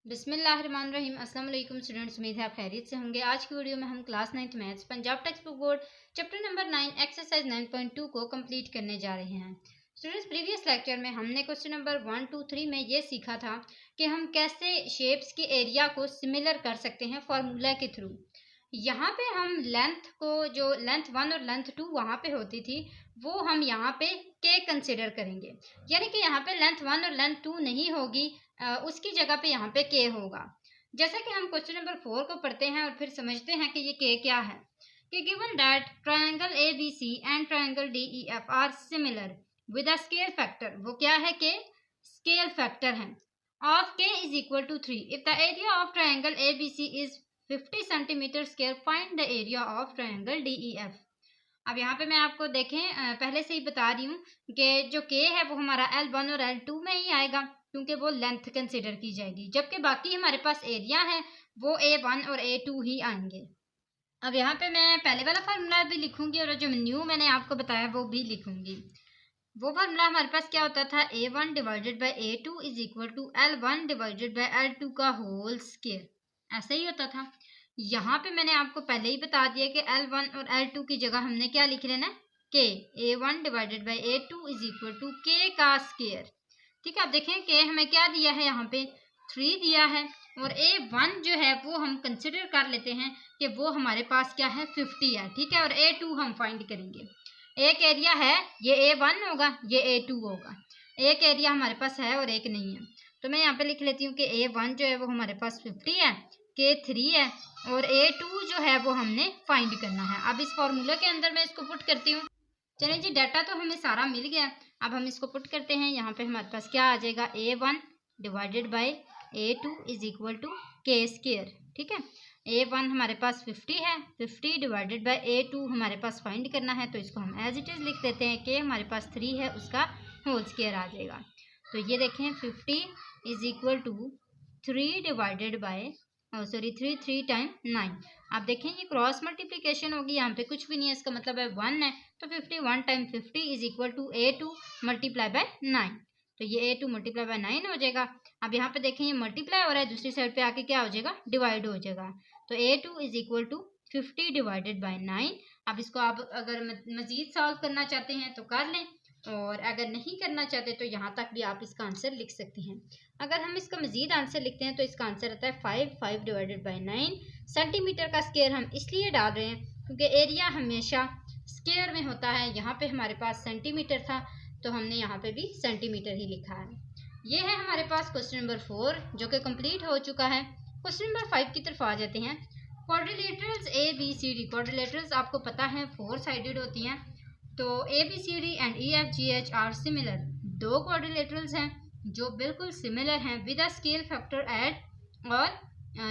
बिस्मिल्लाहिर्रहमानिर्रहीम। अस्सलाम वालेकुम स्टूडेंट्स, उम्मीद है आप खैरियत से होंगे। आज की वीडियो में हम class 9th maths Punjab text book board chapter number 9 exercise 9.2 को कंप्लीट करने जा रहे हैं। स्टूडेंट्स, प्रीवियस लेक्चर में हमने क्वेश्चन नंबर 1, 2, 3 में ये सीखा था कि हम कैसे शेप्स के एरिया को सिमिलर कर सकते हैं फार्मूला के थ्रू। यहाँ पे हम लेंथ को, जो लेंथ 1 और लेंथ 2 वहाँ पे होती थी, वो हम यहाँ पे के कंसिडर करेंगे। यानी कि यहाँ पे लेंथ 1 और लेंथ 2 नहीं होगी, उसकी जगह पे यहाँ पे के होगा। जैसा कि हम क्वेश्चन नंबर 4 को पढ़ते हैं और फिर समझते हैं कि ये के क्या है। कि given that triangle A B C and triangle D E F are similar with a scale factor, वो क्या है के स्केल फैक्टर है, of k is equal to 3 if the area of triangle A B C is 50 centimetre square, find the area of triangle D E F. अब यहाँ पे मैं आपको देखें पहले से ही बता रही हूँ कि जो के है वो हमारा L1 और L2 में ही आएगा, क्योंकि वो लेंथ कंसिडर की जाएगी, जबकि बाकी हमारे पास एरिया है वो A1 और A2 ही आएंगे। अब यहाँ पे मैं पहले वाला फार्मूला भी लिखूंगी और जो न्यू मैंने आपको बताया वो भी लिखूंगी। वो फार्मूला हमारे पास क्या होता था, A1 divided by A2 is equal to L1 divided by L2 का होल स्क्वायर, ऐसा ही होता था। यहाँ पे मैंने आपको पहले ही बता दिया कि L1 और L2 की जगह हमने क्या लिख लेना, के A1 divided by A2 is equal to k का स्क्वायर। ठीक है, आप देखें कि हमें क्या दिया है, यहाँ पे 3 दिया है और A1 जो है वो हम कंसिडर कर लेते हैं कि वो हमारे पास क्या है 50 है। ठीक है, और A2 हम फाइंड करेंगे। एक एरिया है, ये A1 होगा, ये A2 होगा। एक एरिया हमारे पास है और एक नहीं है, तो मैं यहाँ पे लिख लेती हूँ कि A1 जो है वो हमारे पास 50 है, के 3 है और A2 जो है वो हमने फाइंड करना है। अब इस फॉर्मूले के अंदर मैं इसको पुट करती हूँ। चलिए जी, डाटा तो हमें सारा मिल गया, अब हम इसको पुट करते हैं। यहाँ पे हमारे पास क्या आ जाएगा, A1 divided by A2 is equal to k square. ठीक है, A1 हमारे पास 50 है, 50 डिवाइडेड बाई A2 हमारे पास फाइंड करना है, तो इसको हम एज इट इज़ लिख देते हैं कि हमारे पास 3 है, उसका होल स्क्वायर आ जाएगा। तो ये देखें 50 is equal to 3 divided by 3 time 9। आप देखें ये क्रॉस मल्टीप्लिकेशन होगी, यहाँ पे कुछ भी नहीं है, इसका मतलब है 1 है, तो 51 time 50 is equal to A2 multiply by 9, तो ये A2 मल्टीप्लाई बाय 9 हो जाएगा। अब यहाँ पे देखें ये मल्टीप्लाई हो रहा है, दूसरी साइड पे आके क्या हो जाएगा, डिवाइड हो जाएगा, तो A2 is equal to 50 divided by 9। अब इसको आप अगर मजीद सॉल्व करना चाहते हैं तो कर लें, और अगर नहीं करना चाहते तो यहाँ तक भी आप इसका आंसर लिख सकते हैं। अगर हम इसका मजीद आंसर लिखते हैं तो इसका आंसर आता है 5 डिवाइडेड बाई 9 सेंटीमीटर का स्क्वायर हम इसलिए डाल रहे हैं क्योंकि एरिया हमेशा स्क्वायर में होता है। यहाँ पे हमारे पास सेंटीमीटर था तो हमने यहाँ पे भी सेंटीमीटर ही लिखा है। ये है हमारे पास क्वेश्चन नंबर 4 जो कि कंप्लीट हो चुका है। क्वेश्चन नंबर 5 की तरफ आ जाते हैं। Quadrilaterals A B C D, quadrilaterals आपको पता है 4 साइडेड होती हैं, तो A B C D and E F G H are similar, दो क्वाड्रिलेटरल्स हैं जो बिल्कुल सिमिलर हैं with a scale factor at, और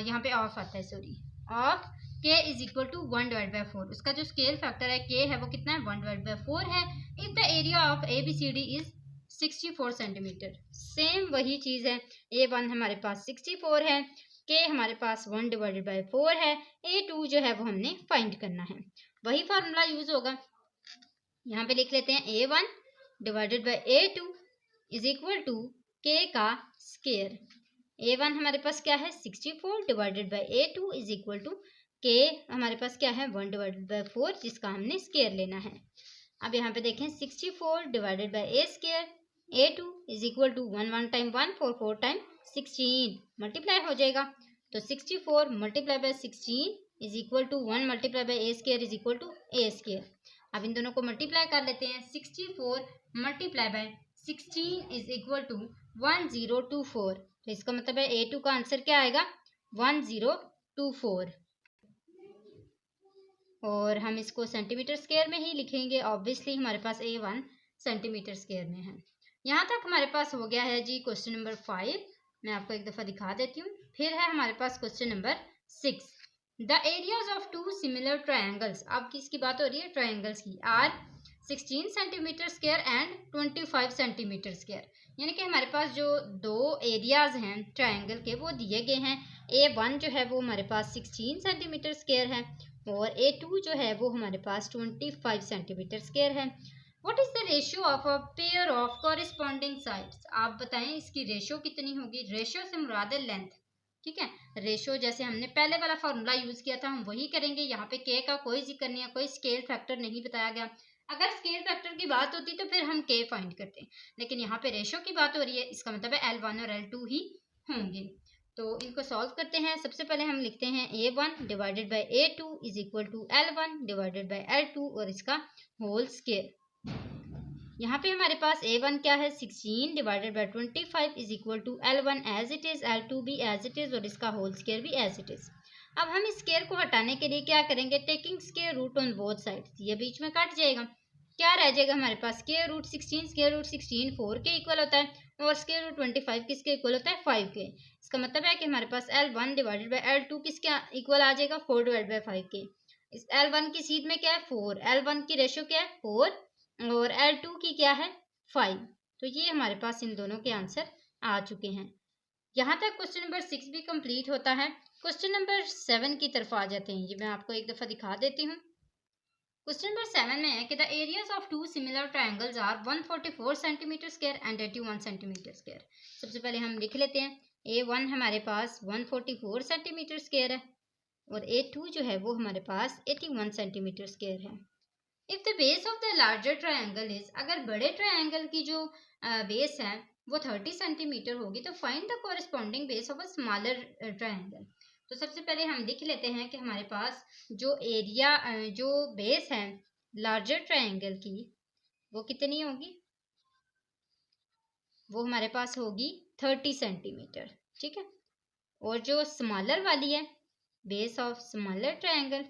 यहाँ पे ऑफ आता है, sorry, of k is equal to 1 divide by 4। उसका जो स्केल फैक्टर है के है वो कितना है, 1 डिवाइड बाई 4 है। If the area of A B C D is 64 centimetre, same वही चीज़ है। A1 हमारे पास 64 है, के हमारे पास 1 डिवाइडेड बाई 4 है, A2 जो है वो हमने फाइंड करना है। वही फार्मूला यूज होगा, यहाँ पे लिख लेते हैं A1 divided by A2 is equal to k का स्क्वायर। A1 हमारे पास क्या है 64 divided by A2 is equal to k हमारे पास क्या है 1 डिवाइडेड बाई 4, जिसका हमने स्क्वायर लेना है। अब यहाँ पे देखें 64 divided by A square, A2 is equal to 1 time 1 4 time 16 multiply हो जाएगा, तो 64 multiply by 16 is equal to 1 multiply by A square is equal to A square. अब इन दोनों को मल्टीप्लाई कर लेते हैं। 64 multiply by 16 is equal to 1024, तो इसका मतलब है A2 का आंसर क्या आएगा 1024, और हम इसको सेंटीमीटर स्क्वायर में ही लिखेंगे। ऑब्वियसली हमारे पास A1 सेंटीमीटर स्क्वायर में है। यहाँ तक हमारे पास हो गया है जी क्वेश्चन नंबर 5। मैं आपको एक दफ़ा दिखा देती हूँ। फिर है हमारे पास question number 6। The areas of two similar triangles, अब किसकी बात हो रही है, ट्रायंगल्स की, are 16 centimetre square and 25 centimetre square. यानी कि हमारे पास जो दो एरियाज हैं ट्रायंगल के वो दिए गए हैं। A1 जो है वो हमारे पास 16 सेंटीमीटर स्क्वायर है और A2 जो है वो हमारे पास 25 सेंटीमीटर स्क्वायर है। What is the ratio of a pair of corresponding sides, आप बताएं इसकी रेशियो कितनी होगी। रेशियो से मुराद है लेंथ, ठीक है। रेशो जैसे हमने पहले वाला फार्मूला यूज किया था हम वही करेंगे। यहाँ पे के का कोई जिक्र नहीं है, कोई स्केल फैक्टर नहीं बताया गया। अगर स्केल फैक्टर की बात होती तो फिर हम के फाइंड करते, लेकिन यहाँ पे रेशो की बात हो रही है, इसका मतलब है L1 और L2 ही होंगे। तो इनको सॉल्व करते हैं। सबसे पहले हम लिखते हैं A1 divided by A2 is equal to L1 divided by L2 और इसका होल स्केयर। यहाँ पे हमारे पास A1 क्या है 16 divided by 25 is equal to L1 as it is, L2 भी एज इट इज और इसका होल स्केयर भी एज इट इज। अब हम इस स्केयर को हटाने के लिए क्या करेंगे, taking square root on both sides, ये बीच में कट जाएगा, क्या रह जाएगा हमारे पास स्केयर रूट 16 4 के इक्वल होता है और स्केयर रूट 25 किसके इक्वल होता है 5 के। इसका मतलब है कि हमारे पास L1 डिवाइडेड बाई L2 किसके इक्वल आ जाएगा 4 डिवाइडेड बाई 5 के। इस L1 की सीध में क्या है 4, L1 की रेशो क्या है 4 और L2 की क्या है 5। तो ये हमारे पास इन दोनों के आंसर आ चुके हैं। यहाँ तक क्वेश्चन नंबर 6 भी कंप्लीट होता है। क्वेश्चन नंबर 7 की तरफ आ जाते हैं। ये मैं आपको एक दफ़ा दिखा देती हूँ। क्वेश्चन नंबर 7 में है कि the areas of two similar triangles are 144 centimetre square and 81 centimetre square. सबसे पहले हम लिख लेते हैं A1 हमारे पास 144 सेंटीमीटर स्क्वायर है और A2 जो है वो हमारे पास 81 सेंटीमीटर स्क्वायर है। If the base of the larger triangle is, अगर बड़े ट्रायंगल की जो बेस है वो 30 सेंटीमीटर होगी तो find the corresponding base of a smaller triangle. तो सबसे पहले हम लिख लेते हैं कि हमारे पास जो एरिया जो बेस है लार्जर ट्रायंगल की वो कितनी होगी, वो हमारे पास होगी 30 सेंटीमीटर, ठीक है। और जो स्मॉलर वाली है बेस ऑफ स्मॉलर ट्रायंगल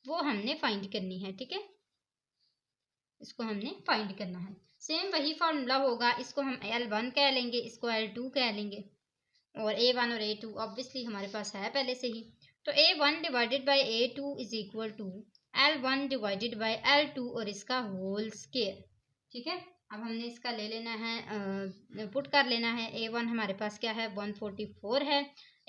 वो हमने फाइंड करनी है, ठीक है, इसको हमने फाइंड करना है। सेम वही फार्मूला होगा, इसको हम L1 कह लेंगे, इसको L2 कह लेंगे और A1 और A2 ऑब्वियसली हमारे पास है पहले से ही। तो A1 divided by A2 is equal to L1 divided by L2 और इसका होल स्केयर, ठीक है। अब हमने इसका ले लेना है, पुट कर लेना है। A1 हमारे पास क्या है 144 है,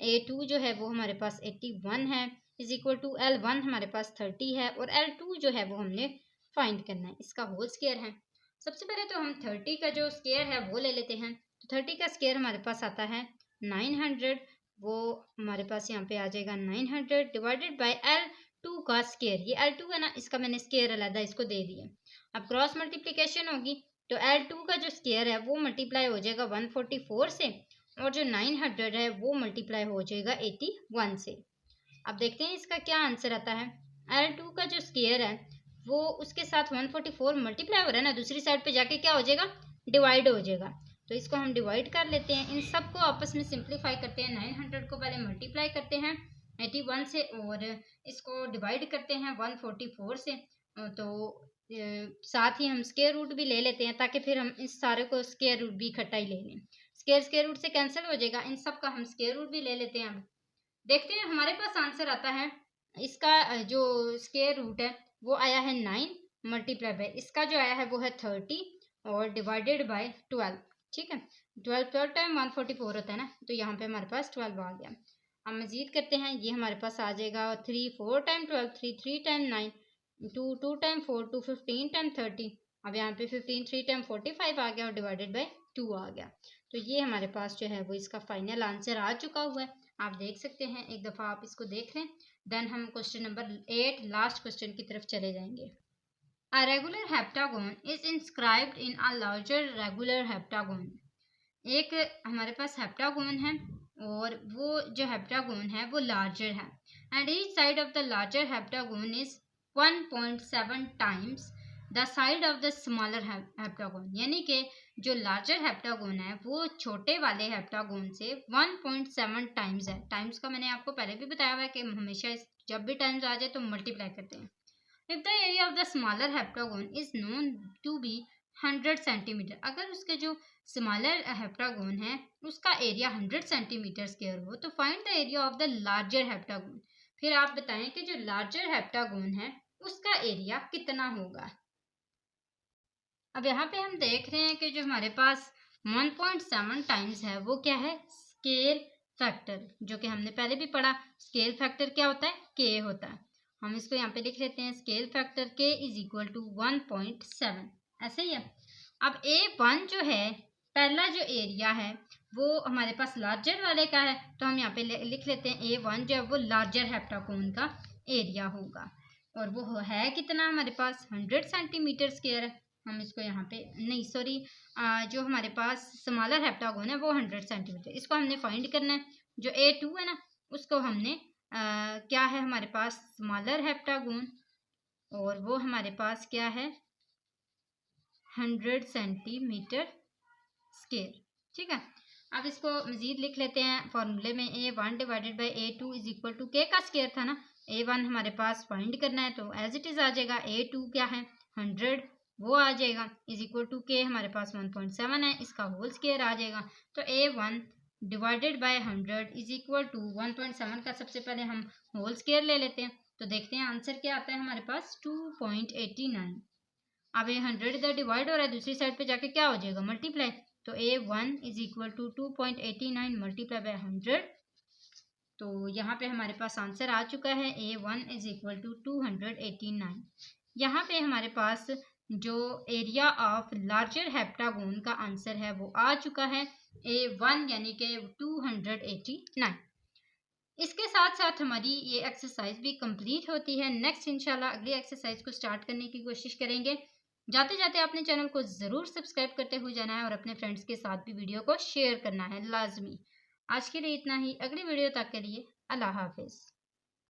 A2 जो है वो हमारे पास 81 है इज इक्वल टू L1 हमारे पास 30 है और L2 जो है वो हमने फाइंड करना है, इसका होल स्केयर है। सबसे पहले तो हम 30 का जो स्केयर है वो ले लेते हैं। तो 30 का स्केयर हमारे पास आता है 900, वो हमारे पास यहाँ पे आ जाएगा 900 डिवाइडेड बाय L2 का स्केयर, ये L2 है ना, इसका मैंने स्केयर अलग इसको दे दिया। अब क्रॉस मल्टीप्लिकेशन होगी तो L2 का जो स्केयर है वो मल्टीप्लाई हो जाएगा 144 से और जो 900 है वो मल्टीप्लाई हो जाएगा 81 से। अब देखते हैं इसका क्या आंसर आता है। L2 का जो स्केयर है वो उसके साथ 144 मल्टीप्लाई हो रहा है ना, दूसरी साइड पे जाके क्या हो जाएगा डिवाइड हो जाएगा। तो इसको हम डिवाइड कर लेते हैं, इन सब को आपस में सिंप्लीफाई करते हैं। 900 को पहले मल्टीप्लाई करते हैं 81 से और इसको डिवाइड करते हैं 144 से। तो साथ ही हम स्क्वायर रूट भी ले लेते हैं ताकि फिर हम इस सारे को स्क्वायर रूट भी इकट्ठा ही ले लें। स्क्वायर रूट से कैंसिल हो जाएगा, इन सब का हम स्क्वायर रूट भी ले लेते हैं। देखते हैं हमारे पास आंसर आता है, इसका जो स्क्वायर रूट है वो आया है 9 मल्टीप्लाई बाय इसका जो आया है वो है 30 और डिवाइडेड बाय 12, ठीक है। 12 टाइम 144 होता है ना, तो यहाँ पे हमारे पास 12 आ गया। हम मजीद करते हैं, ये हमारे पास आ जाएगा 3 4 टाइम 12, 3 3 टाइम 9, 2 2 टाइम 4, 2 15 टाइम 30। अब यहाँ पे 15 3 टाइम 45 आ गया और डिवाइडेड बाय 2 आ गया। तो ये हमारे पास जो है वो इसका फाइनल आंसर आ चुका हुआ है, आप देख सकते हैं। एक दफ़ा आप इसको देख लें, देन हम क्वेश्चन नंबर 8 लास्ट क्वेश्चन की तरफ चले जाएंगे। A regular heptagon is inscribed in a larger regular heptagon। एक हमारे पास हेप्टागोन है और वो जो हेप्टागोन है वो लार्जर है and each side of the larger heptagon is 1.7 times the side of the smaller heptagon. यानी कि जो लार्जर हेप्टागोन है वो छोटे वाले हेप्टागोन से 1.7 टाइम्स है। टाइम्स का मैंने आपको पहले भी बताया हुआ है कि हमेशा जब भी टाइम्स आ जाए तो मल्टीप्लाई करते हैं। If the area of the smaller heptagon is known to be 100 centimetre, अगर उसके जो स्मॉलर हेप्टागोन है उसका एरिया 100 सेंटीमीटर स्क्वायर हो तो find the area of the larger heptagon. फिर आप बताएं कि जो लार्जर हेप्टागोन है उसका एरिया कितना होगा। अब यहाँ पे हम देख रहे हैं कि जो हमारे पास 1.7 टाइम्स है वो क्या है स्केल फैक्टर, जो कि हमने पहले भी पढ़ा। स्केल फैक्टर क्या होता है के होता है। हम इसको यहाँ पे लिख लेते हैं स्केल फैक्टर के इज इक्वल टू 1.7, ऐसे ही है। अब A1 जो है पहला जो एरिया है वो हमारे पास लार्जर वाले का है, तो हम यहाँ पे लिख लेते हैं A1 जो है वो लार्जर हेप्टागोन का एरिया होगा, और वो है कितना हमारे पास 100 सेंटीमीटर स्क्वायर है। हम इसको यहाँ पे नहीं सॉरी जो हमारे पास स्मॉलर हेप्टागोन है वो 100 सेंटीमीटर, इसको हमने फाइंड करना है। जो A2 है ना उसको हमने क्या है हमारे पास स्मॉलर हेप्टागोन, और वो हमारे पास क्या है 100 सेंटीमीटर स्क्वायर। ठीक है, अब इसको मजीद लिख लेते हैं फॉर्मूले में। A1 divided by A2 is equal to k का स्क्वायर था ना, A1 हमारे पास फाइंड करना है तो एज इट इज आ जाएगा। A2 क्या है 100 वो आ जाएगा, इज इक्वल टू के हमारे पास 1.7 है, इसका होल स्क्वायर आ जाएगा। तो A1 divided by 100 is equal to 1.7 का सबसे पहले हम होल स्क्वायर ले लेते हैं, तो देखते हैं आंसर क्या आता है हमारे पास 2.89। अब ये 100 इधर डिवाइड हो रहा है, दूसरी साइड पे जाके क्या हो जाएगा मल्टीप्लाई, तो A1 is equal to 2.89 multiply by 100। तो यहाँ पे हमारे पास आंसर आ चुका है A1 इज इक्वल टू 289। यहाँ पे हमारे पास जो एरिया ऑफ लार्जर हेप्टागोन का आंसर है वो आ चुका है A1 यानी कि 289। इसके साथ साथ हमारी ये एक्सरसाइज भी कंप्लीट होती है। नेक्स्ट इंशाल्लाह अगली एक्सरसाइज को स्टार्ट करने की कोशिश करेंगे। जाते जाते अपने चैनल को ज़रूर सब्सक्राइब करते हुए जाना है और अपने फ्रेंड्स के साथ भी वीडियो को शेयर करना है लाजमी। आज के लिए इतना ही, अगली वीडियो तक के लिए अल्लाह हाफिज़।